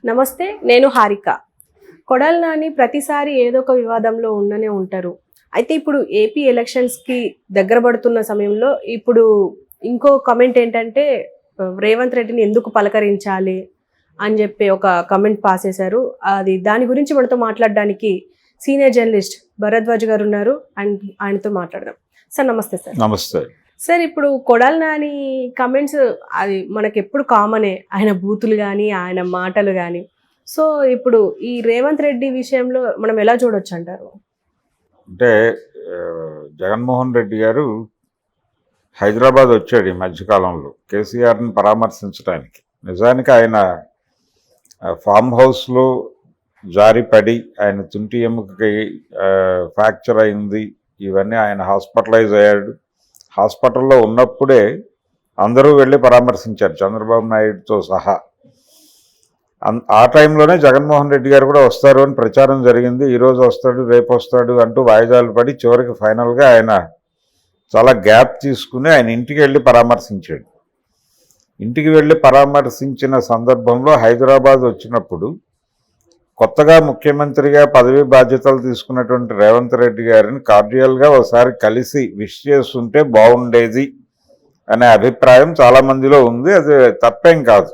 నమస్తే, నేను హారిక. కొడాలి నాని ప్రతిసారి ఏదో ఒక వివాదంలో ఉండనే ఉంటారు. అయితే ఇప్పుడు ఏపీ ఎలక్షన్స్కి దగ్గర పడుతున్న సమయంలో ఇప్పుడు ఇంకో కమెంట్ ఏంటంటే రేవంత్ రెడ్డిని ఎందుకు పలకరించాలి అని చెప్పి ఒక కమెంట్ పాస్ చేశారు. అది దాని గురించి మనతో మాట్లాడడానికి సీనియర్ జర్నలిస్ట్ భరద్వాజ్ గారు ఉన్నారు. ఆయనతో మాట్లాడదాం. సార్ నమస్తే. సార్ నమస్తే. సార్ ఇప్పుడు కొడాలి నాని కమెంట్స్ అది మనకి ఎప్పుడు కామనే, ఆయన బూతులు కానీ ఆయన మాటలు కానీ. సో ఇప్పుడు ఈ రేవంత్ రెడ్డి విషయంలో మనం ఎలా చూడొచ్చు అంటారు? అంటే జగన్మోహన్ రెడ్డి గారు హైదరాబాద్ వచ్చాడు ఈ మధ్యకాలంలో కేసీఆర్ని పరామర్శించడానికి. నిజానికి ఆయన ఫామ్ హౌస్లో జారిపడి ఆయన తుంటి ఎముకకి ఫ్రాక్చర్ అయింది. ఇవన్నీ ఆయన హాస్పిటలైజ్ అయ్యాడు. హాస్పిటల్లో ఉన్నప్పుడే అందరూ వెళ్ళి పరామర్శించారు, చంద్రబాబు నాయుడుతో సహా. ఆ టైంలోనే జగన్మోహన్ రెడ్డి గారు కూడా వస్తారు అని ప్రచారం జరిగింది. ఈరోజు వస్తాడు, రేపు వస్తాడు అంటూ వాయిదాలు పడి చివరికి ఫైనల్గా ఆయన చాలా గ్యాప్ తీసుకుని ఆయన ఇంటికి వెళ్ళి పరామర్శించాడు. ఇంటికి వెళ్ళి పరామర్శించిన సందర్భంలో హైదరాబాద్ వచ్చినప్పుడు కొత్తగా ముఖ్యమంత్రిగా పదవి బాధ్యతలు తీసుకున్నటువంటి రేవంత్ రెడ్డి గారిని కార్డియల్గా ఒకసారి కలిసి విష్ చేస్తుంటే బాగుండేది అనే అభిప్రాయం చాలామందిలో ఉంది. అది తప్పేం కాదు.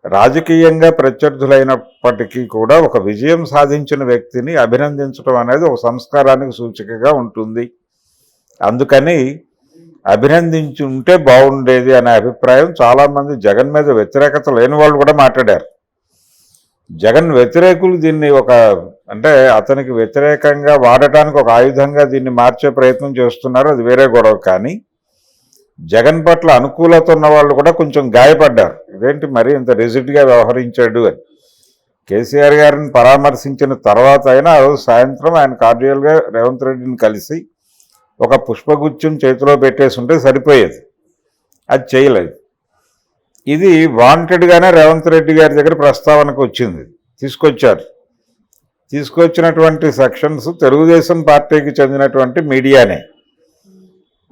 రాజకీయంగా ప్రత్యర్థులైనప్పటికీ కూడా ఒక విజయం సాధించిన వ్యక్తిని అభినందించడం అనేది ఒక సంస్కారానికి సూచికగా ఉంటుంది. అందుకని అభినందించి ఉంటే బాగుండేది అనే అభిప్రాయం చాలామంది, జగన్ మీద వ్యతిరేకత లేని వాళ్ళు కూడా మాట్లాడారు. జగన్ వ్యతిరేకులు దీన్ని అంటే అతనికి వ్యతిరేకంగా వాడటానికి ఒక ఆయుధంగా దీన్ని మార్చే ప్రయత్నం చేస్తున్నారు. అది వేరే గొడవ. కానీ జగన్ పట్ల అనుకూలత ఉన్న వాళ్ళు కూడా కొంచెం గాయపడ్డారు. ఇదేంటి మరి ఇంత రిజిడ్గా వ్యవహరించాడు అని. కేసీఆర్ గారిని పరామర్శించిన తర్వాత అయినా ఆ రోజు సాయంత్రం ఆయన కార్డియల్గా రేవంత్ రెడ్డిని కలిసి ఒక పుష్పగుచ్చం చేతిలో పెట్టేసి ఉంటే సరిపోయేది. అది చేయలేదు. ఇది వాంటెడ్గానే రేవంత్ రెడ్డి గారి దగ్గర ప్రస్తావనకు వచ్చింది. తీసుకొచ్చినటువంటి సెక్షన్స్ తెలుగుదేశం పార్టీకి చెందినటువంటి మీడియానే.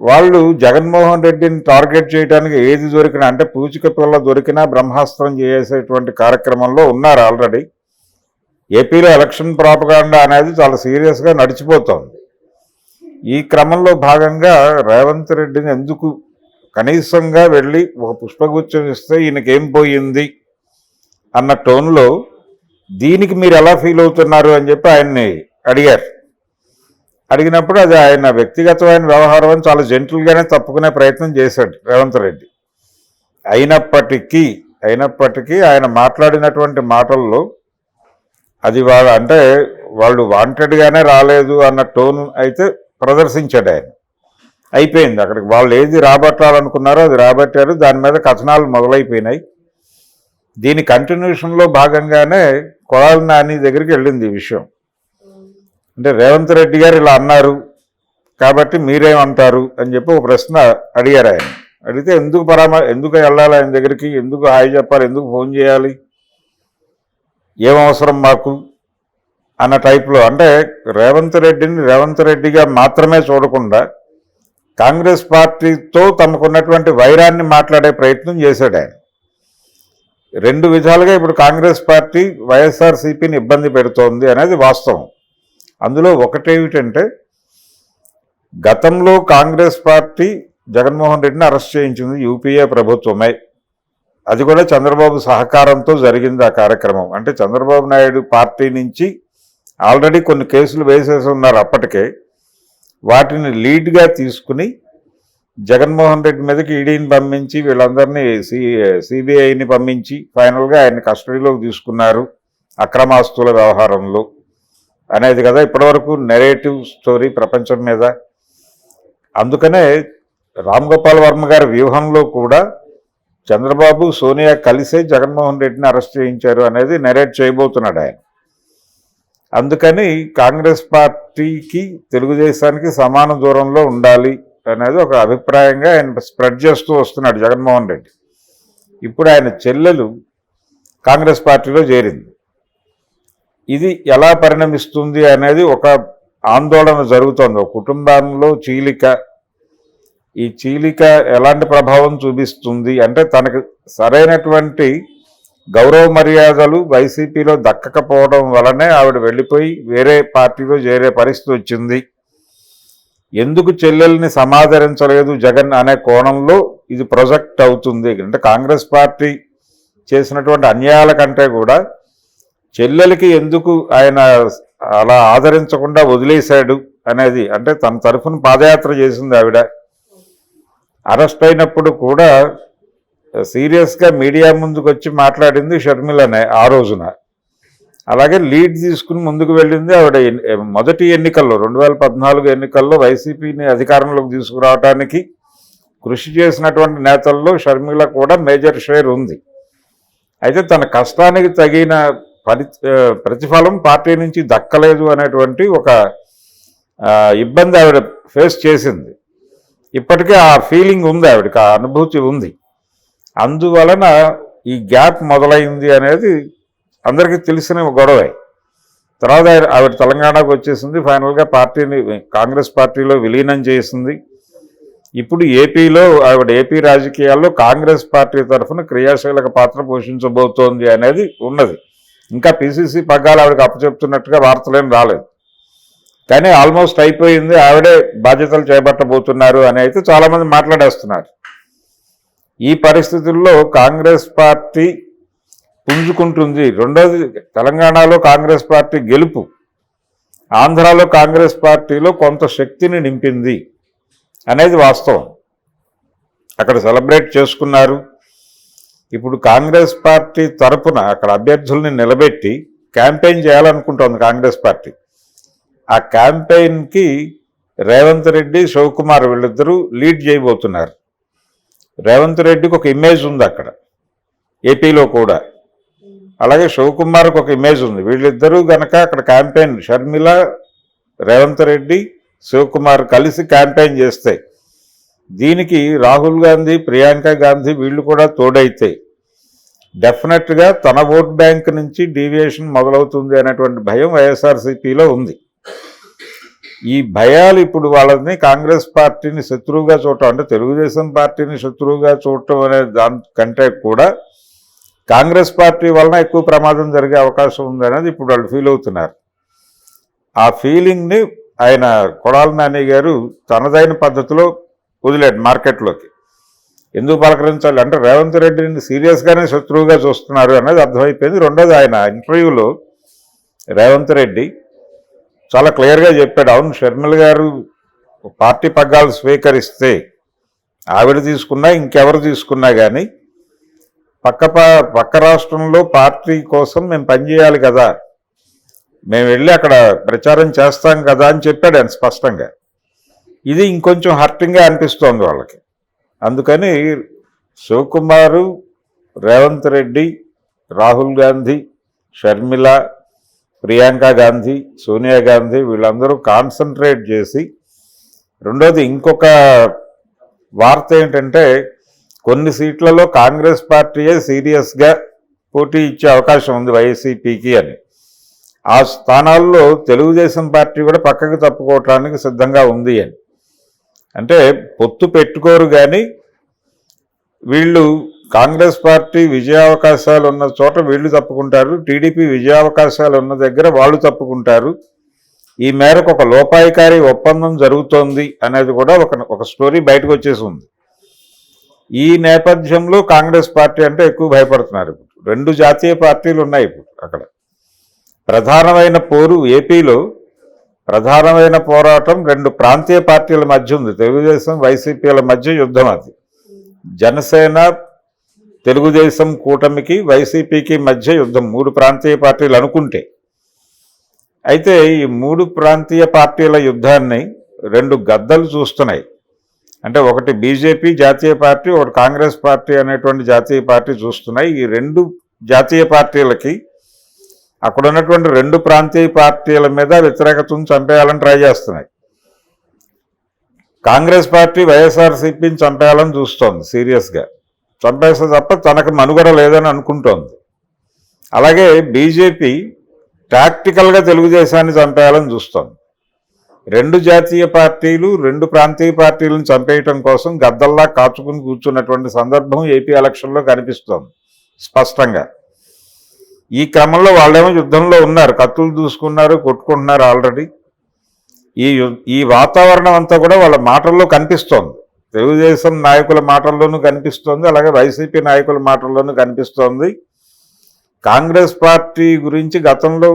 వాళ్ళు జగన్మోహన్ రెడ్డిని టార్గెట్ చేయడానికి ఏది దొరికినా, అంటే పూచిక పిల్ల దొరికినా బ్రహ్మాస్త్రం చేసేటువంటి కార్యక్రమంలో ఉన్నారు ఆల్రెడీ. ఏపీలో ఎలక్షన్ ప్రాపగాండా అనేది చాలా సీరియస్గా నడిచిపోతోంది. ఈ క్రమంలో భాగంగా రేవంత్ రెడ్డిని ఎందుకు కనీసంగా వెళ్ళి ఒక పుష్పగుచ్చం ఇస్తే ఈయనకేం పోయింది అన్న టోన్లో దీనికి మీరు ఎలా ఫీల్ అవుతున్నారు అని చెప్పి ఆయన్ని అడిగారు. అడిగినప్పుడు అది ఆయన వ్యక్తిగతమైన వ్యవహారం అని చాలా జెంటిల్గానే తప్పుకునే ప్రయత్నం చేశాడు రేవంత్ రెడ్డి. అయినప్పటికీ ఆయన మాట్లాడినటువంటి మాటల్లో అది వాళ్ళు వాంటెడ్గానే రాలేదు అన్న టోన్ అయితే ప్రదర్శించాడు ఆయన. అయిపోయింది అక్కడికి. వాళ్ళు ఏది రాబట్టాలనుకున్నారో అది రాబట్టారు. దాని మీద కథనాలు మొదలైపోయినాయి. దీని కంటిన్యూషన్లో భాగంగానే కొడాలి నాని దగ్గరికి వెళ్ళింది ఈ విషయం. అంటే రేవంత్ రెడ్డి గారు ఇలా అన్నారు కాబట్టి మీరేమంటారు అని చెప్పి ఒక ప్రశ్న అడిగారు ఆయన. అడిగితే ఎందుకు వెళ్ళాలి ఆయన దగ్గరికి, ఎందుకు హాయ్ చెప్పాలి, ఎందుకు ఫోన్ చేయాలి, ఏమవసరం మాకు అన్న టైప్లో. అంటే రేవంత్ రెడ్డిగా మాత్రమే చూడకుండా కాంగ్రెస్ పార్టీతో తమకున్నటువంటి వైరాన్ని మాట్లాడే ప్రయత్నం చేశాడు ఆయన. రెండు విధాలుగా ఇప్పుడు కాంగ్రెస్ పార్టీ వైఎస్ఆర్సీపీని ఇబ్బంది పెడుతోంది అనేది వాస్తవం. అందులో ఒకటేమిటంటే, గతంలో కాంగ్రెస్ పార్టీ జగన్మోహన్ రెడ్డిని అరెస్ట్ చేయించింది యూపీఏ ప్రభుత్వమే. అది కూడా చంద్రబాబు సహకారంతో జరిగింది ఆ కార్యక్రమం. అంటే చంద్రబాబు నాయుడు పార్టీ నుంచి ఆల్రెడీ కొన్ని కేసులు వేసేసి ఉన్నారు అప్పటికే. వాటిని లీడ్గా తీసుకుని జగన్మోహన్ రెడ్డి మీదకి ఈడీని పంపించి వీళ్ళందరినీ సిబిఐని పంపించి ఫైనల్గా ఆయన కస్టడీలోకి తీసుకున్నారు అక్రమాస్తుల వ్యవహారంలో అనేది కదా ఇప్పటివరకు నెరేటివ్ స్టోరీ ప్రపంచం మీద. అందుకనే రామ్ గోపాల్ వర్మ గారి వ్యూహంలో కూడా చంద్రబాబు, సోనియా కలిసే జగన్మోహన్ రెడ్డిని అరెస్ట్ చేయించారు అనేది నెరేట్ చేయబోతున్నాడు ఆయన. అందుకని కాంగ్రెస్ పార్టీకి తెలుగుదేశానికి సమాన దూరంలో ఉండాలి అనేది ఒక అభిప్రాయంగా ఆయన స్ప్రెడ్ చేస్తూ వస్తున్నాడు జగన్మోహన్ రెడ్డి. ఇప్పుడు ఆయన చెల్లెలు కాంగ్రెస్ పార్టీలో చేరింది. ఇది ఎలా పరిణమిస్తుంది అనేది ఒక ఆందోళన జరుగుతోంది. ఒక కుటుంబంలో చీలిక. ఈ చీలిక ఎలాంటి ప్రభావం చూపిస్తుంది అంటే తనకు సరైనటువంటి గౌరవ మర్యాదలు వైసీపీలో దక్కకపోవడం వలనే ఆవిడ వెళ్ళిపోయి వేరే పార్టీలో చేరే పరిస్థితి వచ్చింది. ఎందుకు చెల్లెల్ని సమాదరించలేదు జగన్ అనే కోణంలో ఇది ప్రొజెక్ట్ అవుతుంది. అంటే కాంగ్రెస్ పార్టీ చేసినటువంటి అన్యాయాల కంటే కూడా చెల్లెలకి ఎందుకు ఆయన అలా ఆదరించకుండా వదిలేశాడు అనేది, అంటే తన తరఫున పాదయాత్ర చేసింది ఆవిడ. అరెస్ట్ అయినప్పుడు కూడా సీరియస్గా మీడియా ముందుకు వచ్చి మాట్లాడింది షర్మిలనే ఆ రోజున. అలాగే లీడ్ తీసుకుని ముందుకు వెళ్ళింది ఆవిడ. మొదటి ఎన్నికల్లో 2014 ఎన్నికల్లో వైసీపీని అధికారంలోకి తీసుకురావడానికి కృషి చేసినటువంటి నేతల్లో షర్మిల కూడా మేజర్ షేర్ ఉంది. అయితే తన కష్టానికి తగిన ప్రతిఫలం పార్టీ నుంచి దక్కలేదు అనేటువంటి ఒక ఇబ్బంది ఆవిడ ఫేస్ చేసింది. ఇప్పటికే ఆ ఫీలింగ్ ఉంది ఆవిడకి, ఆ అనుభూతి ఉంది. అందువలన ఈ గ్యాప్ మొదలైంది అనేది అందరికీ తెలిసిన గొడవే. తర్వాత ఆవిడ తెలంగాణకు వచ్చేసింది, ఫైనల్గా పార్టీని కాంగ్రెస్ పార్టీలో విలీనం చేసింది. ఇప్పుడు ఏపీలో ఆవిడ ఏపీ రాజకీయాల్లో కాంగ్రెస్ పార్టీ తరఫున క్రియాశీలక పాత్ర పోషించబోతోంది అనేది ఉన్నది. ఇంకా పిసిసి పగ్గాలు ఆవిడకి అప్పచెప్తున్నట్టుగా వార్తలేం రాలేదు, కానీ ఆల్మోస్ట్ అయిపోయింది, ఆవిడే బాధ్యతలు చేపట్టబోతున్నారు అని అయితే చాలామంది మాట్లాడేస్తున్నారు. ఈ పరిస్థితుల్లో కాంగ్రెస్ పార్టీ పుంజుకుంటుంది. రెండోది, తెలంగాణలో కాంగ్రెస్ పార్టీ గెలుపు ఆంధ్రాలో కాంగ్రెస్ పార్టీలో కొంత శక్తిని నింపింది అనేది వాస్తవం. అక్కడ సెలబ్రేట్ చేసుకున్నారు. ఇప్పుడు కాంగ్రెస్ పార్టీ తరపున అక్కడ అభ్యర్థుల్ని నిలబెట్టి క్యాంపెయిన్ చేయాలనుకుంటోంది కాంగ్రెస్ పార్టీ. ఆ క్యాంపెయిన్కి రేవంత్ రెడ్డి, శివకుమార్ వీళ్ళిద్దరూ లీడ్ చేయబోతున్నారు. రేవంత్ రెడ్డికి ఒక ఇమేజ్ ఉంది అక్కడ ఏపీలో కూడా, అలాగే శివకుమార్కి ఒక ఇమేజ్ ఉంది. వీళ్ళిద్దరూ గనక అక్కడ క్యాంపెయిన్, షర్మిల, రేవంత్ రెడ్డి, శివకుమార్ కలిసి క్యాంపెయిన్ చేస్తే, దీనికి రాహుల్ గాంధీ, ప్రియాంక గాంధీ వీళ్ళు కూడా తోడైతే డెఫినెట్గా తన ఓట్ బ్యాంక్ నుంచి డీవియేషన్ మొదలవుతుంది అనేటువంటి భయం వైఎస్ఆర్సీపీలో ఉంది. ఈ భయాలు ఇప్పుడు వాళ్ళని కాంగ్రెస్ పార్టీని శత్రువుగా చూడటం, అంటే తెలుగుదేశం పార్టీని శత్రువుగా చూడటం అనే దానికంటే కూడా కాంగ్రెస్ పార్టీ వలన ఎక్కువ ప్రమాదం జరిగే అవకాశం ఉంది అనేది ఇప్పుడు వాళ్ళు ఫీల్ అవుతున్నారు. ఆ ఫీలింగ్ని ఆయన కొడాలి నాని గారు తనదైన పద్ధతిలో వదిలేడు మార్కెట్లోకి. ఎందుకు పలకరించాలి అంటే రేవంత్ రెడ్డిని సీరియస్గానే శత్రువుగా చూస్తున్నారు అనేది అర్థమైపోయింది. రెండోది, ఆయన ఇంటర్వ్యూలో రేవంత్ రెడ్డి చాలా క్లియర్గా చెప్పాడు, అవును షర్మిల గారు పార్టీ పగ్గాలు స్వీకరిస్తే ఆవిడ తీసుకున్నా ఇంకెవరు తీసుకున్నా కానీ పక్క రాష్ట్రంలో పార్టీ కోసం మేము పనిచేయాలి కదా, మేము వెళ్ళి అక్కడ ప్రచారం చేస్తాం కదా అని చెప్పాడు ఆయన స్పష్టంగా. ఇది ఇంకొంచెం హర్టింగ్గా అనిపిస్తోంది వాళ్ళకి. అందుకని శివకుమారు, రేవంత్ రెడ్డి, రాహుల్ గాంధీ, షర్మిల, ప్రియాంక గాంధీ, సోనియా గాంధీ వీళ్ళందరూ కాన్సన్ట్రేట్ చేసి, రెండోది ఇంకొక వార్త ఏంటంటే కొన్ని సీట్లలో కాంగ్రెస్ పార్టీయే సీరియస్గా పోటీ ఇచ్చే అవకాశం ఉంది వైసీపీకి అని. ఆ స్థానాల్లో తెలుగుదేశం పార్టీ కూడా పక్కకు తప్పుకోవటానికి సిద్ధంగా ఉంది అని. అంటే పొత్తు పెట్టుకోరు కానీ వీళ్ళు కాంగ్రెస్ పార్టీ విజయావకాశాలు ఉన్న చోట వీళ్ళు తప్పుకుంటారు, టీడీపీ విజయావకాశాలు ఉన్న దగ్గర వాళ్ళు తప్పుకుంటారు. ఈ మేరకు ఒక లోపాయికారి ఒప్పందం జరుగుతోంది అనేది కూడా ఒక స్టోరీ బయటకు వచ్చేసి ఉంది. ఈ నేపథ్యంలో కాంగ్రెస్ పార్టీ అంటే ఎక్కువ భయపడుతున్నారు. రెండు జాతీయ పార్టీలు ఉన్నాయి ఇప్పుడు అక్కడ. ప్రధానమైన పోరు ఏపీలో, ప్రధానమైన పోరాటం రెండు ప్రాంతీయ పార్టీల మధ్య ఉంది. తెలుగుదేశం, వైసీపీల మధ్య యుద్ధం అది. జనసేన, తెలుగుదేశం కూటమికి, వైసీపీకి మధ్య యుద్ధం, మూడు ప్రాంతీయ పార్టీలు అనుకుంటే. అయితే ఈ మూడు ప్రాంతీయ పార్టీల యుద్ధాన్ని రెండు గద్దలు చూస్తున్నాయి. అంటే ఒకటి బీజేపీ జాతీయ పార్టీ, ఒకటి కాంగ్రెస్ పార్టీ అనేటువంటి జాతీయ పార్టీ చూస్తున్నాయి. ఈ రెండు జాతీయ పార్టీలకి అక్కడ ఉన్నటువంటి రెండు ప్రాంతీయ పార్టీల మీద వ్యతిరేకతను చంపేయాలని ట్రై చేస్తున్నాయి. కాంగ్రెస్ పార్టీ వైఎస్ఆర్సీపీని చంపేయాలని చూస్తోంది సీరియస్గా. చంపేస్తే తప్ప తనకు మనుగడ లేదని అనుకుంటోంది. అలాగే బీజేపీ టాక్టికల్గా తెలుగుదేశాన్ని చంపేయాలని చూస్తోంది. రెండు జాతీయ పార్టీలు రెండు ప్రాంతీయ పార్టీలను చంపేయటం కోసం గద్దల్లా కాచుకుని కూర్చున్నటువంటి సందర్భం ఏపీ ఎలక్షన్లో కనిపిస్తోంది స్పష్టంగా. ఈ క్రమంలో వాళ్ళేమో యుద్ధంలో ఉన్నారు, కత్తులు దూసుకున్నారు, కొట్టుకుంటున్నారు ఆల్రెడీ. ఈ వాతావరణం అంతా కూడా వాళ్ళ మాటల్లో కనిపిస్తోంది. తెలుగుదేశం నాయకుల మాటల్లోనూ కనిపిస్తోంది, అలాగే వైసీపీ నాయకుల మాటల్లోనూ కనిపిస్తోంది. కాంగ్రెస్ పార్టీ గురించి గతంలో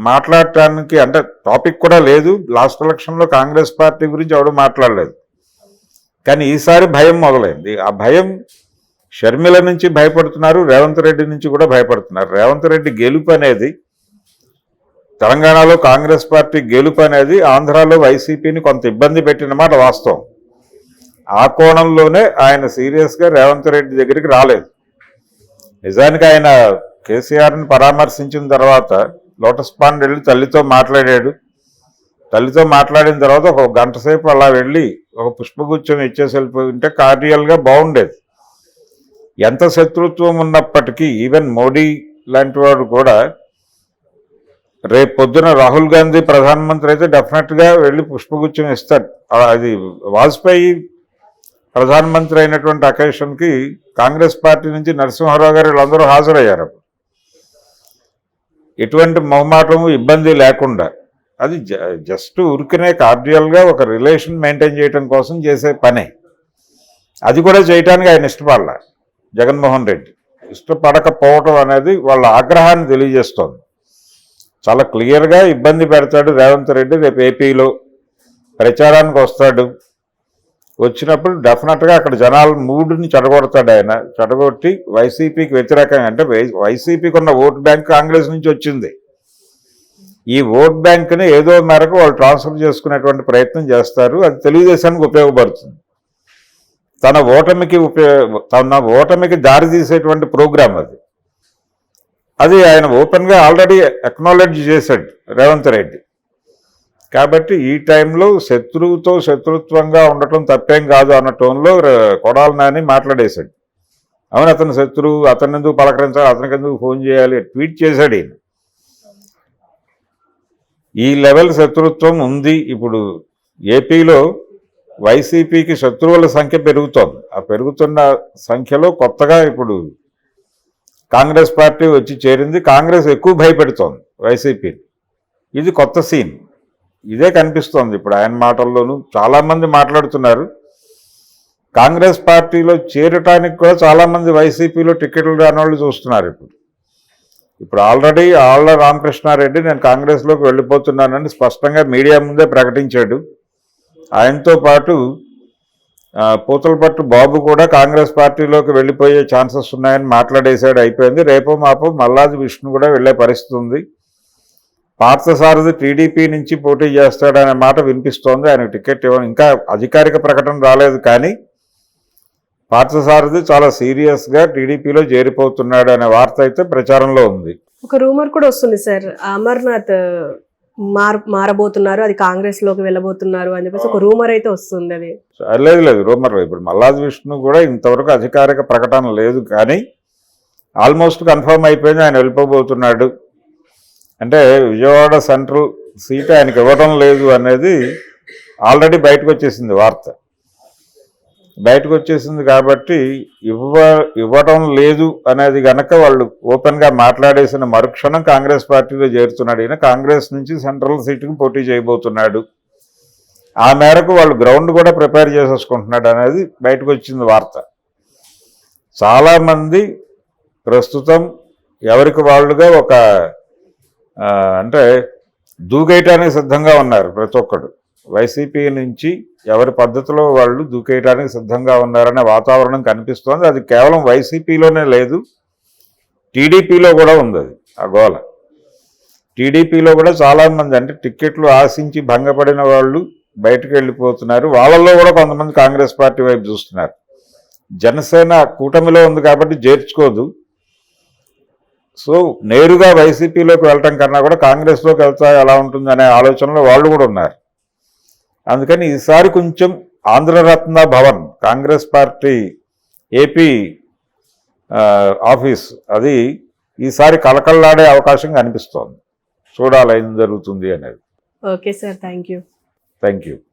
మాట్లాడటానికి అంటే టాపిక్ కూడా లేదు. లాస్ట్ ఎలక్షన్లో కాంగ్రెస్ పార్టీ గురించి ఎవడు మాట్లాడలేదు. కానీ ఈసారి భయం మొదలైంది. ఆ భయం షర్మిల నుంచి భయపడుతున్నారు, రేవంత్ రెడ్డి నుంచి కూడా భయపడుతున్నారు. రేవంత్ రెడ్డి గెలుపు అనేది, తెలంగాణలో కాంగ్రెస్ పార్టీ గెలుపు అనేది ఆంధ్రాలో వైసీపీని కొంత ఇబ్బంది పెట్టిన మాట వాస్తవం. ఆ కోణంలోనే ఆయన సీరియస్గా రేవంత్ రెడ్డి దగ్గరికి రాలేదు. నిజానికి ఆయన కేసీఆర్ని పరామర్శించిన తర్వాత లోటస్ పాండ్ వెళ్ళి తల్లితో మాట్లాడాడు. తల్లితో మాట్లాడిన తర్వాత ఒక గంట సేపు అలా వెళ్ళి ఒక పుష్పగుచ్చం ఇచ్చేసి వెళ్ళిపోయి ఉంటే కార్డియల్గా బాగుండేది. ఎంత శత్రుత్వం ఉన్నప్పటికీ ఈవెన్ మోడీ లాంటి వాడు కూడా రేపు పొద్దున రాహుల్ గాంధీ ప్రధానమంత్రి అయితే డెఫినెట్గా వెళ్ళి పుష్పగుచ్చం ఇస్తాడు. అది వాజ్పేయి ప్రధానమంత్రి అయినటువంటి అకేషన్కి కాంగ్రెస్ పార్టీ నుంచి నరసింహారావు గారు వీళ్ళందరూ హాజరయ్యారు. ఎటువంటి మొహమాటము ఇబ్బంది లేకుండా అది జస్ట్ ఉరికినే కార్డియల్గా ఒక రిలేషన్ మెయింటైన్ చేయడం కోసం చేసే పనే. అది కూడా చేయడానికి ఆయన ఇష్టపడాల. జగన్మోహన్ రెడ్డి ఇష్టపడకపోవటం అనేది వాళ్ళ ఆగ్రహాన్ని తెలియజేస్తోంది. చాలా క్లియర్గా ఇబ్బంది పెడతాడు రేవంత్ రెడ్డి. రేపు ఏపీలో ప్రచారానికి వస్తాడు. వచ్చినప్పుడు డెఫినెట్గా అక్కడ జనాల మూడుని చెడగొడతాడు ఆయన. చెడగొట్టి వైసీపీకి వ్యతిరేకంగా, అంటే వైసీపీకి ఉన్న ఓట్ బ్యాంక్ కాంగ్రెస్ నుంచి వచ్చింది. ఈ ఓట్ బ్యాంక్ని ఏదో మేరకు వాళ్ళు ట్రాన్స్ఫర్ చేసుకునేటువంటి ప్రయత్నం చేస్తారు. అది తెలుగుదేశానికి ఉపయోగపడుతుంది. తన ఓటమికి దారి తీసేటువంటి ప్రోగ్రాం అది ఆయన ఓపెన్గా ఆల్రెడీ అక్నాలెడ్జ్ చేశాడు రేవంత్ రెడ్డి. కాబట్టి ఈ టైంలో శత్రువుతో శత్రుత్వంగా ఉండటం తప్పేం కాదు అన్న టోన్లో కొడాలి నాని మాట్లాడేశాడు. అవును, అతను శత్రువు, అతను ఎందుకు పలకరించాలి, అతనికి ఎందుకు ఫోన్ చేయాలి, ట్వీట్ చేశాడు ఈయన. ఈ లెవెల్ శత్రుత్వం ఉంది. ఇప్పుడు ఏపీలో వైసీపీకి శత్రువుల సంఖ్య పెరుగుతోంది. ఆ పెరుగుతున్న సంఖ్యలో కొత్తగా ఇప్పుడు కాంగ్రెస్ పార్టీ వచ్చి చేరింది. కాంగ్రెస్ ఎక్కువ భయపెడుతోంది వైసీపీని. ఇది కొత్త సీన్. ఇదే కనిపిస్తోంది ఇప్పుడు ఆయన మాటల్లోనూ. చాలామంది మాట్లాడుతున్నారు. కాంగ్రెస్ పార్టీలో చేరటానికి కూడా చాలామంది వైసీపీలో టికెట్లు రాని వాళ్ళు చూస్తున్నారు. ఇప్పుడు ఆల్రెడీ ఆళ్ల రామకృష్ణారెడ్డి నేను కాంగ్రెస్లోకి వెళ్ళిపోతున్నానని స్పష్టంగా మీడియా ముందే ప్రకటించాడు. ఆయనతో పాటు పూతలపట్టు బాబు కూడా కాంగ్రెస్ పార్టీలోకి వెళ్ళిపోయే ఛాన్సెస్ ఉన్నాయని మాట్లాడేశాడు. అయిపోయింది. రేపో మాపో మల్లాది విష్ణు కూడా వెళ్ళే పరిస్థితి ఉంది. పార్థసారథి టీడీపీ నుంచి పోటీ చేస్తాడనే మాట వినిపిస్తోంది. ఆయనకు టికెట్ ఇవ్వను, ఇంకా అధికారిక ప్రకటన రాలేదు. కానీ పార్థసారథి చాలా సీరియస్గా టీడీపీలో చేరిపోతున్నాడు అనే వార్త అయితే ప్రచారంలో ఉంది. ఒక రూమర్ కూడా వస్తుంది సార్, అమర్నాథ్ మారబోతున్నారు, అది కాంగ్రెస్ లోకి వెళ్ళబోతున్నారు అని చెప్పేసి ఒక రూమర్ అయితే వస్తుంది. అది లేదు రూమర్. ఇప్పుడు మల్లాది విష్ణు కూడా ఇంతవరకు అధికారిక ప్రకటన లేదు, కానీ ఆల్మోస్ట్ కన్ఫర్మ్ అయిపోయింది ఆయన వెళ్ళిపోబోతున్నాడు. అంటే విజయవాడ సెంట్రల్ సీట్ ఆయనకి ఇవ్వడం లేదు అనేది ఆల్రెడీ బయటకు వచ్చేసింది వార్త. బయటకు వచ్చేసింది కాబట్టి ఇవ్వడం లేదు అనేది గనక వాళ్ళు ఓపెన్గా మాట్లాడేసిన మరుక్షణం కాంగ్రెస్ పార్టీలో చేరుతున్నాడు. ఈయన కాంగ్రెస్ నుంచి సెంట్రల్ సీటుకు పోటీ చేయబోతున్నాడు. ఆ మేరకు వాళ్ళు గ్రౌండ్ కూడా ప్రిపేర్ చేసేసుకుంటున్నాడు అనేది బయటకు వచ్చింది వార్త. చాలామంది ప్రస్తుతం ఎవరికి వాళ్ళుగా ఒక అంటే దూకేయటానికి సిద్ధంగా ఉన్నారు. ప్రతి ఒక్కడు వైసీపీ నుంచి ఎవరి పద్ధతిలో వాళ్ళు దూకేయటానికి సిద్ధంగా ఉన్నారనే వాతావరణం కనిపిస్తోంది. అది కేవలం వైసీపీలోనే లేదు, టీడీపీలో కూడా ఉంది అది ఆ గోల. టీడీపీలో కూడా చాలామంది అంటే టిక్కెట్లు ఆశించి భంగపడిన వాళ్ళు బయటకు వెళ్ళిపోతున్నారు. వాళ్ళల్లో కూడా కొంతమంది కాంగ్రెస్ పార్టీ వైపు చూస్తున్నారు. జనసేన కూటమిలో ఉంది కాబట్టి చేర్చుకోదు. సో నేరుగా వైసీపీలోకి వెళ్ళటం కన్నా కూడా కాంగ్రెస్లోకి వెళ్తా ఎలా ఉంటుంది అనే ఆలోచనలో వాళ్ళు కూడా ఉన్నారు. అందుకని ఈసారి కొంచెం Andhra Ratna Bhavan Congress party AP office అది ఈసారి కలకల్లాడే అవకాశం కనిపిస్తోంది. చూడాలి ఏం జరుగుతుంది అనేది. Okay sir, thank you.